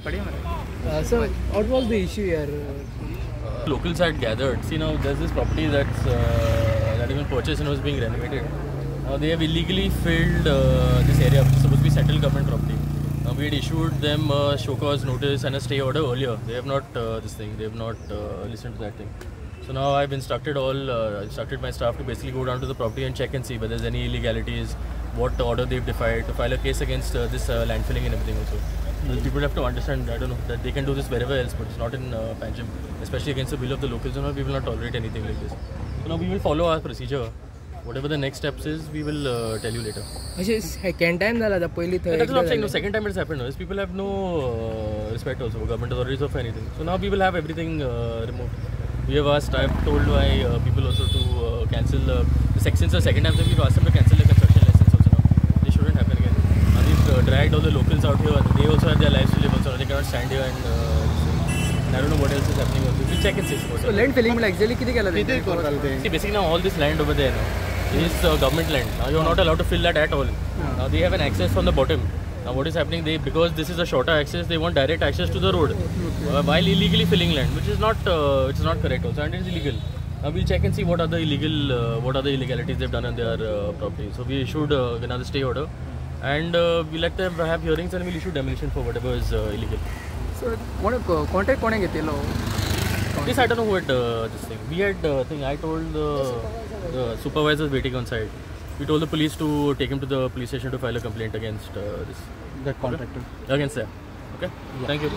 So, what was the issue here? Locals had gathered. See, now there's this property that even purchased and was being renovated. Now they have illegally filled this area, which is supposed to be settled government property. Now we had issued them a show cause notice and a stay order earlier. They have not they have not listened to that thing. So now I've instructed my staff to basically go down to the property and check and see whether there's any illegalities, what order they've defied, to file a case against this landfilling and everything also. People have to understand, I don't know, that they can do this wherever else, but it's not in Panjim, especially against the will of the locals. You know, we will not tolerate anything like this. So now we will follow our procedure. Whatever the next steps is, we will tell you later. Second time that's what I'm saying. No, second time it's happened. These people have no respect also for government authorities or for anything. So now we will have everything removed. We have asked, I've told my people also to cancel the sections. The second time we've asked them to cancel the construction license also now. This shouldn't happen again. Now we've dragged all the locals out here. They also have their lives to live also. They cannot stand here and I don't know what else is happening also. We'll check and see. So land filling actually see, basically now all this land over there is government land. Now you're not allowed to fill that at all. Now they have an access from the bottom. Now what is happening, because this is a shorter access, they want direct access to the road while illegally filling land, which is not correct also, and it is illegal. Now we'll check and see what are the illegalities they've done on their property. So we issued another stay order, and we let them have hearings, and we'll issue demolition for whatever is illegal. So contact kone getelo? This I don't know what this thing. We had I told the supervisors waiting on site. We told the police to take him to the police station to file a complaint against that contractor. Against them. Okay? Yeah. Thank you.